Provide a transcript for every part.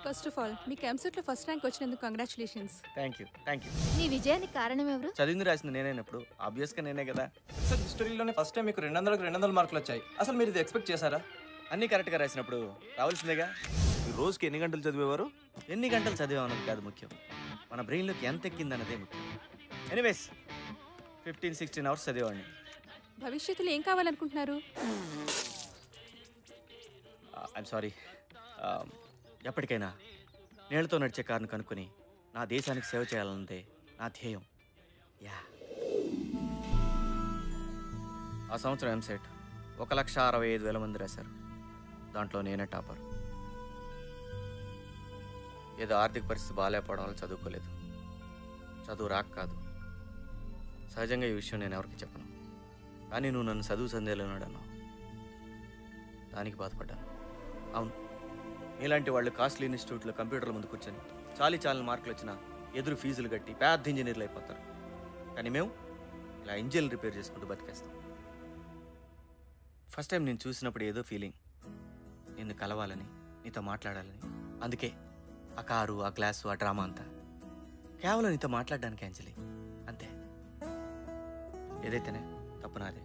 First of all మీకు ఎంసెట్ లో first rank వచ్చినందుకు కంగ్రాచులేషన్స్. Thank you. నీ విజయానికి కారణం ఎవరు? చదివింది రాసింది నేనైనప్పుడు ఆబ్వియస్ గా నేనే కదా. సార్ హిస్టరీలోనే ఫస్ట్ టైం మీకు 200 మార్కులు వచ్చాయి. అసలు మీరు ఇది ఎక్స్పెక్ట్ చేశారా? అన్ని కరెక్ట్ గా రాసినప్పుడు రావాల్సిందేగా. ఈ రోజుకి ఎన్ని గంటలు చదివేవారు? ఎన్ని గంటలు చదివామన్నది కాదు ముఖ్యం, మన బ్రెయిన్ లోకి ఎంత ఎక్కిందన్నదే ముఖ్యం. ఎనీవేస్ 15-16 అవర్స్ చదివేవాడిని. భవిష్యత్తులో ఏం కావాలనుకుంటున్నారు? ఐఎమ్ సారీ, ఎప్పటికైనా నీళ్ళతో నడిచే కారును కనుక్కొని నా దేశానికి సేవ చేయాలన్నదే నా ధ్యేయం. యా. ఆ సంవత్సరం ఎంసెట్ 1,65,000 మంది రాశారు. దాంట్లో నేనే టాపర్. ఏదో ఆర్థిక పరిస్థితి బాగాలేకపోవడం వల్ల చదువుకోలేదు. చదువు రాక కాదు, సహజంగా ఈ విషయం నేను ఎవరికి చెప్పను. కానీ నువ్వు నన్ను చదువు సందేహంలోనాడు అన్నావు, దానికి బాధపడ్డాను. అవును, ఇలాంటి వాళ్ళు కాస్ట్లీ ఇన్స్టిట్యూట్లో కంప్యూటర్ల ముందు కూర్చొని చాలని మార్కులు వచ్చినా ఎదురు ఫీజులు కట్టి పెద్ద ఇంజనీర్లు అయిపోతారు. కానీ మేము ఇలా ఇంజిన్ రిపేర్ చేసుకుంటూ బతికేస్తాం. ఫస్ట్ టైం నేను చూసినప్పుడు ఏదో ఫీలింగ్, నిన్ను కలవాలని, నీతో మాట్లాడాలని. అందుకే ఆ కారు, ఆ గ్లాసు, ఆ డ్రామా అంతా కేవలం నీతో మాట్లాడడానికి అంజలి, అంతే. ఏదైతేనే తప్పు నాదే.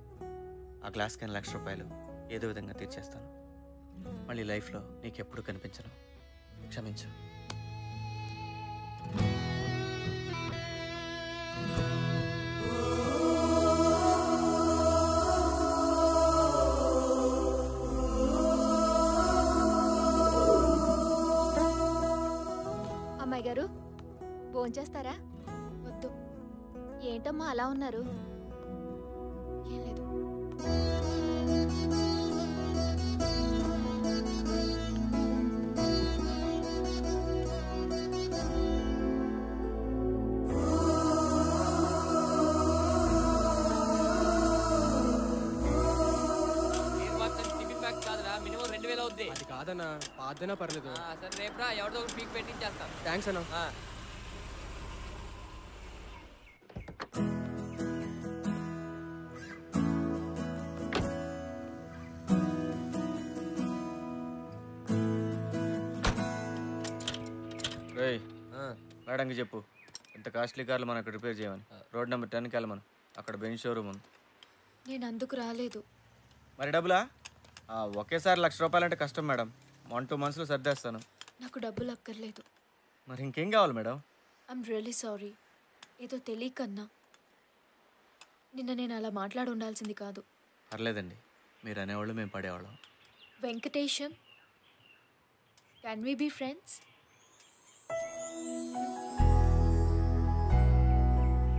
ఆ గ్లాస్ కానీ ₹1,00,000 ఏదో విధంగా తీర్చేస్తాను. మళ్ళీ లైఫ్లో నీకెప్పుడు కనిపించను. క్షమించు. అమ్మాయి గారు భోంచేస్తారా? వద్దు. ఏంటమ్మా అలా ఉన్నారు? ఏం లేదు. అది కాదన్నా, పాదనా పర్లేదు. సరే రేపురా, ఎవరిదో ఒకటి పీక్ పెట్టించేస్తాను. థ్యాంక్స్ అన్నా. మేడంకి చెప్పు, ఇంత కాస్ట్లీ కార్లు మనం అక్కడ రిపేర్ చేయమని. రోడ్ నెంబర్ 10కి వెళ్ళమను, అక్కడ బెంచ్ షోరూమ్ ఉంది. నేను అందుకు రాలేదు. మరి డబ్బులా? ఒకేసారి ₹1,00,000 అంటే కష్టం మేడం. 1-2 monthsలో సర్దేస్తాను. నాకు డబ్బులు అక్కర్లేదు. మరి ఇంకేం కావాలి మేడం? I'm really sorry. ఏదో తెలియకన్నా. నిన్న నేను అలా మాట్లాడి ఉండాల్సింది కాదు. పర్లేదండి, మీరు అనేవాళ్ళు మేము పడేవాళ్ళం. Venkatesham, can we be friends?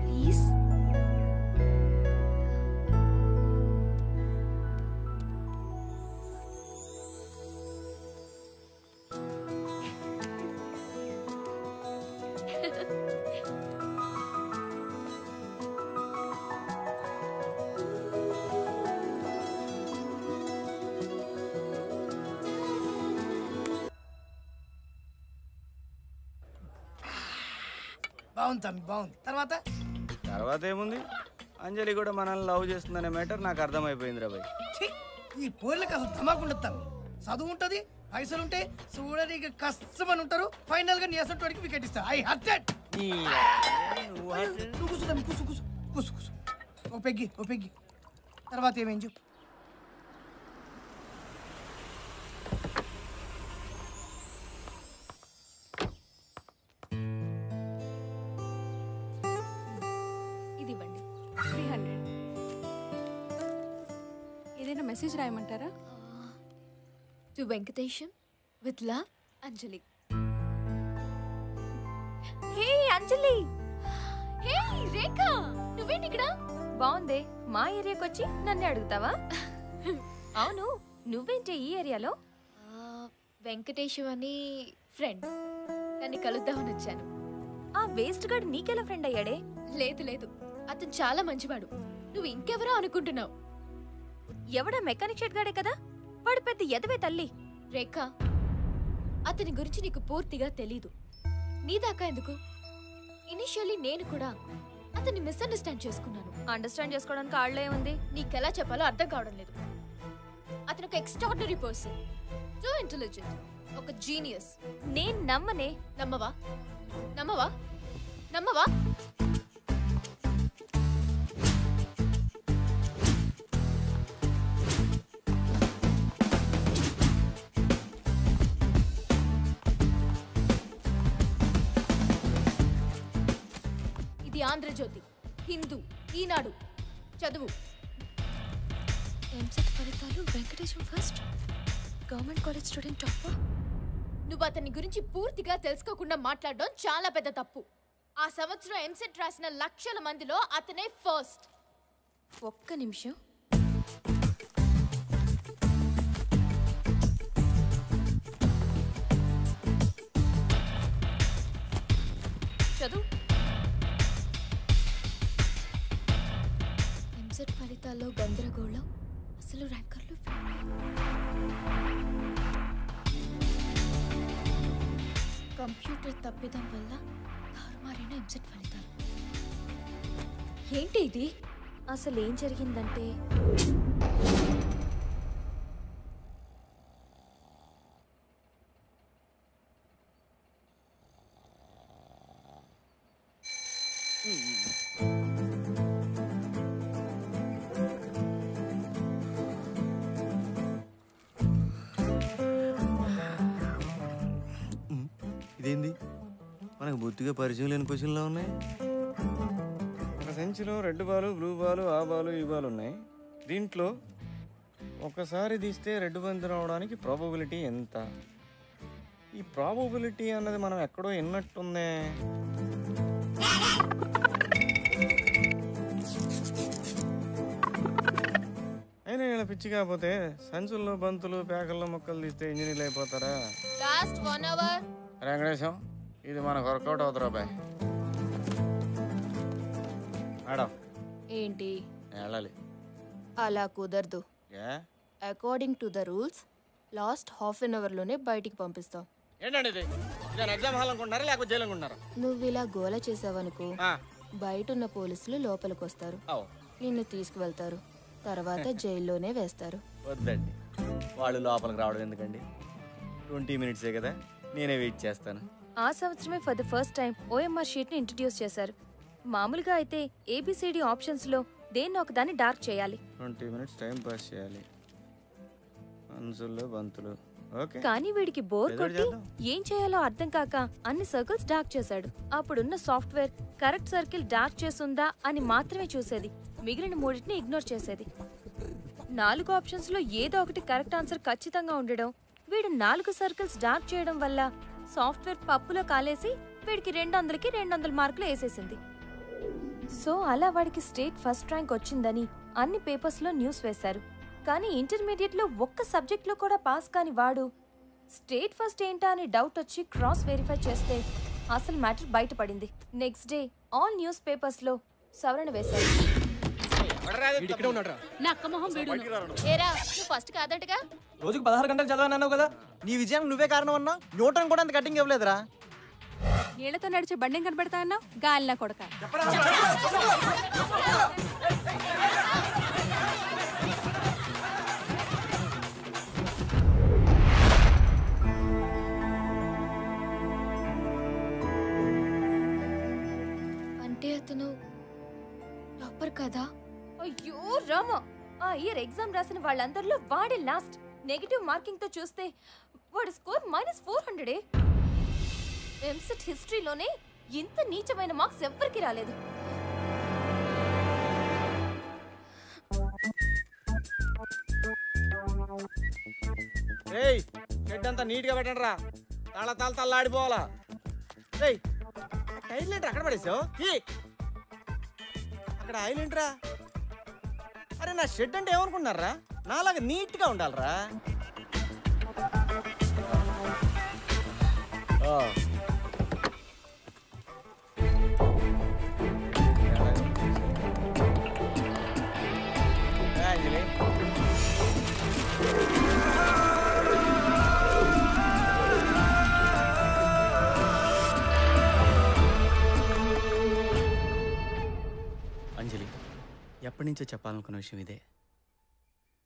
Please. బాగుంది, బాగుంది. తర్వాత ఏముంది, అంజలి కూడా మనల్ని లవ్ చేస్తుందనే మ్యాటర్ నాకు అర్థమైపోయింది రా భయ్. ఈ పోర్లకు అసలు ధమాకుండతాను. చదువు ఉంటుంది, పైసలు ఉంటాయి, చూడని కష్టమని ఉంటారు. ఫైనల్ గా నీ అసలు వాడికి వికెట్ ఇస్తా. I hurted. కూసు. ఓ పెగ్గి. తర్వాత ఏమేం చెప్పు. ఇదివ్వండి 300. ఏదైనా మెసేజ్ రాయమంటారా? To Venkatesham with love, Anjali. Hey Anjali. Hey Rekha, నువ్వేంటి ఇక్కడ? బాగుందే, మా ఏరియాకి వచ్చి నన్ను అడుగుతావా? అవును, నువ్వేంటి ఈ ఏరియాలో? వెంకటేశం అని ఫ్రెండ్, దాన్ని కలుద్దామని వచ్చాను. ఆ వేస్ట్ గాడు నీకెలా ఫ్రెండ్ అయ్యాడే? లేదు, అతను చాలా మంచివాడు. నువ్వు ఇంకెవరో అనుకుంటున్నావు. ఎవడా మెకానిక్ షెడ్ గాడే కదా, వాడు పెద్ద ఎదవే తల్లి. రేఖ, అతని గురించి నీకు పూర్తిగా తెలీదు. నీ దాకా ఎందుకు? ఇనిషియల్లీ నేను కూడా అతన్ని మిస్అండర్స్టాండ్ చేసుకున్నాను. అండర్స్టాండ్ చేసుకోవడానికి ఆళ్ళే ఉంది. నీకెలా చెప్పాలో అర్థం కావడం లేదు. అతను ఒక ఎక్స్ట్రాడినరీ పర్సన్, టూ ఇంటెలిజెంట్, ఒక జీనియస్. నేను నమ్మనే. నమ్మవా? నమ్మవా? నమ్మవా? ఇది ఆంధ్రజ్యోతి, హిందూ, ఈనాడు. చదువు. ఎంసెట్ ఫలితాలు Venkatesham first, government college student topper. నువ్వు అతని గురించి పూర్తిగా తెలుసుకోకుండా మాట్లాడడం చాలా పెద్ద తప్పు. ఆ సంవత్సరం ఎంసెట్ రాసిన లక్షల మందిలో అతనే ఫస్ట్. ఒక్క నిమిషం. చదువు. ఎంసెట్ ఫలితాల్లో గందరగోళం, అసలు ర్యాంకర్లు కంప్యూటర్ తప్పిదం వల్ల తారుమారైన ఎంసెట్ ఫలితాలు. ఏంటి ఇది? అసలు ఏం జరిగిందంటే ఇదేంది మనకు బొత్తిగా పరిచయం లేని క్వశ్చన్లో ఉన్నాయి. ఒక సంచిలో రెడ్ బాలు, బ్లూ బాలు, ఆ బాలు, ఈ బాలు ఉన్నాయి. దీంట్లో ఒకసారి తీస్తే రెడ్ బంతి రావడానికి ప్రాబబిలిటీ ఎంత? ఈ ప్రాబబిలిటీ అన్నది మనం ఎక్కడో విన్నట్టుందే. అయినా ఇలా పిచ్చి కాకపోతే సంచుల్లో బంతులు, పేకల్లో మొక్కలు తీస్తే ఇంజనీర్లు అయిపోతారా? Last 1 hour. వెంకటేశం, ఇది మనకు వర్కౌట్ అవుతురా బాయ్. మేడం ఏంటి? వెళ్ళాలి. అలా కుదరదు. ఏ according to the rules last half an hour లోనే బయటికి పంపిస్తాం. ఏంటండి ఇది? ఇదే ఎగ్జామ్ హాల్ అనుకుంటున్నారా లేకపోతే జైలు అనుకుంటున్నారా? నువ్వు ఇలా గోల చేసావనుకో, బయట ఉన్న పోలీసులు లోపలికి వస్తారు, నిన్ను తీసుకువెళ్తారు, తర్వాత జైల్లోనే వేస్తారు. వద్దండి, వాళ్ళు లోపలికి రావడం ఎందుకండి? 20 మినిట్సే కదా, నేనే వెయిట్ చేస్తాను. ఆ సంవత్సరమే for the first time OMR sheet ని ఇంట్రడ్యూస్ చేశారు. మామూలుగా అయితే ఏబిసిడి ఆప్షన్స్ లో దేన్ని ఒకదాన్ని డార్క్ చేయాలి. 20 మినిట్స్ టైం పాస్ చేయాలి. అంచుల్లో బంతులు. ఓకే. కానీ వీడికి బోర్ కొట్టి ఏం చేయాలో అర్థం కాక అన్ని సర్కిల్స్ డార్క్ చేశాడు. అప్పుడున్న సాఫ్ట్వేర్ కరెక్ట్ సర్కిల్ డార్క్ చేసుందా అని మాత్రమే చూసేది, మిగిలిన మూడింటిని ఇగ్నోర్ చేసేది. 4 ఆప్షన్స్ లో ఏదో ఒకటి కరెక్ట్ ఆన్సర్ ఖచ్చితంగా ఉండడం, వీడు 4 సర్కిల్స్ డార్క్ చేయడం వల్ల సాఫ్ట్వేర్ పప్పులో కాలేసి వీడికి 200కి 200 మార్కులు వేసేసింది. సో అలా వాడికి స్టేట్ ఫస్ట్ ర్యాంక్ వచ్చిందని అన్ని పేపర్స్ లో న్యూస్ వేశారు. కానీ ఇంటర్మీడియట్ లో ఒక్క సబ్జెక్ట్ లో కూడా పాస్ కాని వాడు స్టేట్ ఫస్ట్ ఏంటా అని డౌట్ వచ్చి క్రాస్ వెరిఫై చేస్తే అసలు మ్యాటర్ బయటపడింది. Next day all news papers లో సవరణ వేశారు. ఏరా, నువ్వు ఫస్ట్ కాదంటగా? రోజుకు 16 గంటలు చదవనన్నావు కదా. నీ విజయానికి నువ్వే కారణం అన్నా. న్యూటన్ కూడా అంత కటింగ్ ఇవ్వలేదురా. నీళ్లతో నడిచే బండెం కనబడతా అన్నావు, గాలినా కొడక. అంటే అతను టాపర్ కదా? అయ్యో రామా, ఆ ఇయర్ ఎగ్జామ్ రాసిన వాళ్ళందరిలో వాడే లాస్ట్. నెగటివ్ మార్కింగ్ తో చూస్తే వాడి స్కోర్ -400. ఎంసెట్ హిస్టరీలోనే ఇంత నీచమైన మార్క్స్ ఎవ్వరికి రాలేదు. ఏయ్, షెడ్ అంతా నీట్ గా పెట్టండి రా. తల్లాడిపోవాలా. ఏయ్, టైల్ ఏంట్రా అక్కడ పడేసావు? అక్కడ ఆయిల్ ఏంట్రా? అరే, నా షెడ్ అంటే ఏమనుకున్నారా? నాలాగా నీట్ గా ఉండాలరా. అంజలి, అంజలి, ఎప్పటి నుంచో చెప్పాలనుకున్న విషయం ఇదే.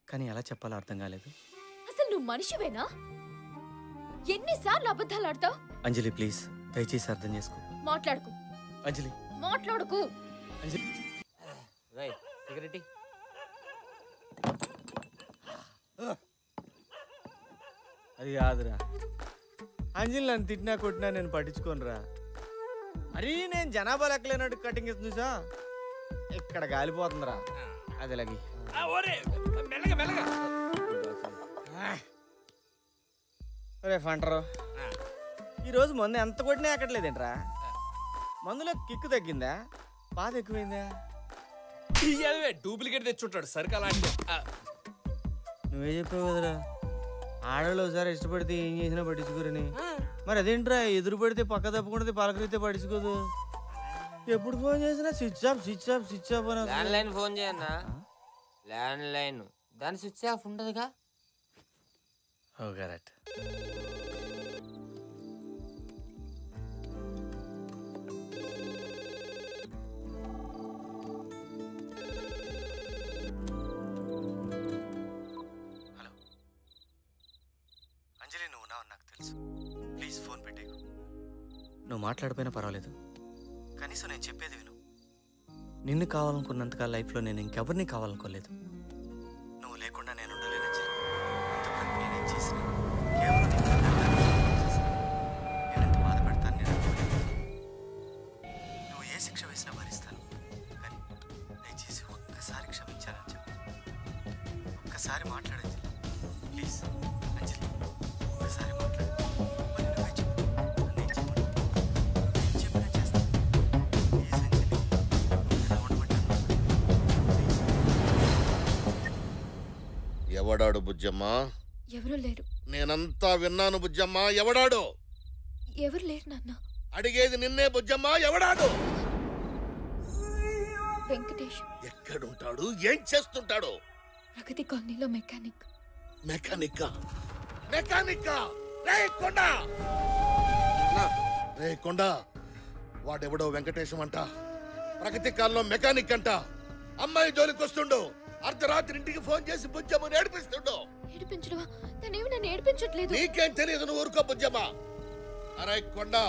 కానీ ఎలా చెప్పాలో అర్థం కాలేదు. అసలు నువ్వు మనిషివేనా? ఎన్నిసార్లు అబద్ధాలు ఆడతావు? అంజలి ప్లీజ్ దయచేసి అర్థం చేసుకో. మాట్లాడుకు. అంజలి మాట్లాడుకు. అంజలి సెక్యూరిటీ అది కాదురా. అంజలి నన్ను తిట్టినా కొట్టినా నేను పట్టించుకోనురా. అరే నేను జనాభా లెక్కలేనట్టు కటింగ్ ఇస్తుంది చూసా, ఇక్కడ గాలిపోతుందిరా. అది లగి రే ఫంటరు, ఈరోజు మందు ఎంత కొట్టినా ఎక్కట్లేదేంట్రా? మందులో కిక్కు తగ్గిందా, బాధ ఎక్కువైందా? డూప్లికేట్ తెచ్చుంటాడు సరుకు అలాంటి. నువ్వే చెప్పావు కదరా ఆడవాళ్ళు ఒకసారి ఇష్టపడితే ఏం చేసినా పట్టించుకోరని. మరి అదేంట్రా ఎదురు పడితే పక్క తప్పకుండా పలకరితే పట్టించుకోదు. ఎప్పుడు ఫోన్ చేసినా switch off switch off switch off అని. ల్యాండ్ లైన్ ఫోన్ చేయన్నా, ల్యాండ్ లైన్ దాని స్విచ్ ఆఫ్ ఉండదుగా. ఓ కరెక్ట్. హలో అంజలి, నువ్వు ఉన్నావు నాకు తెలుసు. ప్లీజ్ ఫోన్ పెట్టేకు. నువ్వు మాట్లాడిపోయినా పర్వాలేదు, కనీసం నేను చెప్పేది విను. నిన్ను కావాలనుకున్నంతగా లైఫ్లో నేను ఇంకెవరిని కావాలనుకోలేదు. నువ్వు లేకుండా నేను ఉండలేను అంజలి. ఇంతవరకు నేనేం చేసినా కేవలం నీ కళ్ళల్లో చేశాను. నేను ఎంత బాధపడతాను నేను అనుకోలేదు. నువ్వు ఏ శిక్ష వేసినా భరిస్తాను, కానీ దయచేసి ఒక్కసారి క్షమించానని చెప్పు. ఒక్కసారి మాట్లాడంజలి ప్లీజ్. అంజలి ఒక్కసారి మాట్లాడు. మరి నువ్వే చెప్పు, నేను చెప్పను. నేను చెప్పినా చేస్తాను. ప్లీజ్ అంజలి, ఎలా ఉండమంటాను? ఎవడాడు బుజ్జమ్మా? ఎవరు లేరు. నేనంతా విన్నాను బుజ్జమ్మా. ఎవడాడు? ఎవరు లేరు నాన్న. అడిగేది నిన్నే బుజ్జమ్మా. ఎవడాడు? వెంకటేష్. ఎక్కడుంటాడు? ఏం చేస్తుంటాడు? ప్రగతి కాలనీలో మెకానిక్. మెకానిక్కా? మెకానిక్కా? రే కొండా, రే కొండా, వాడెవడో వెంకటేశం అంట, ప్రగతి కాలంలో మెకానిక్ అంట. అమ్మాయి జోలికి వస్తుండు. అర్ధరాత్రి ఇంటికి ఫోన్ చేసి బుజ్జమ్మని ఏడిపిస్తుండు. ఏడిపించడమా? తనేమి నన్ను ఏడిపించట్లేదు. నీకేం తెలియదు, నువ్వు ఊరుకో బుజ్జమ్మ. అరే కొండా,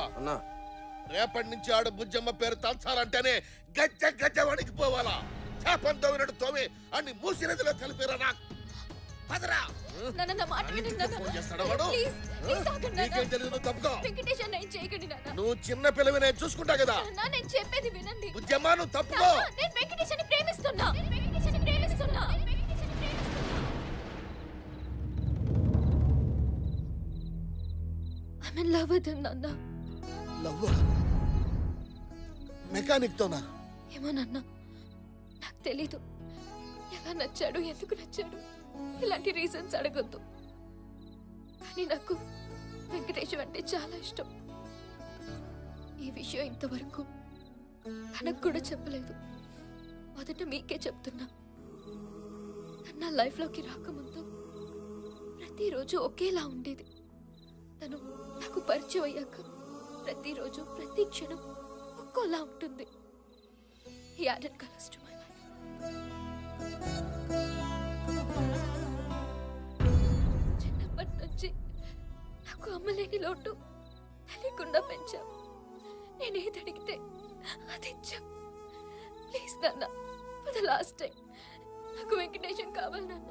రేపటి నుంచి ఆడు బుజ్జమ్మ పేరు తలచాలంటేనే గజ్జ గజ్జ వణికిపోవాలా. చేపంతో వినడు తోమి అన్ని మూసి నదిలో కలిపిరా. నాకు పదరా. నువ్వు చిన్న పిల్లవి, నేను చూసుకుంటా కదా. నేను చెప్పేది వినండి. బుజ్జమ్మ నువ్వు తప్పుకో. నేను వెంకటేశ్ని ప్రేమిస్తున్నా. I'm in love with him, నాన్న. లవ్? మెకానిక్ తోనా? ఏమో నాన్న, నాకు తెలీదు. ఎలా నచ్చాడు, ఎందుకు నచ్చాడు, ఇలాంటి రీజన్స్ అడగొద్దు. కానీ నాకు వెంకటేశ్వర అంటే చాలా ఇష్టం. ఈ విషయం ఇంతవరకు తనకు కూడా చెప్పలేదు. మొదట మీకే చెప్తున్నా. నా లైఫ్లోకి రాకముందు ప్రతిరోజు ఒకేలా ఉండేది. తను నాకు పరిచయం అయ్యాక ప్రతిరోజు ప్రతి క్షణం ఒక్కోలా ఉంటుంది. He added colors to my life. చిన్నప్పటి నుంచి నాకు అమ్మలేని లోటు తెలియకుండా పెంచా. నేనేది అడిగితే అది ఇచ్చా. ప్లీజ్ నాన్న, ఫర్ ద లాస్ట్ టైం నాకు వెంకటేశం కావాలి నాన్న.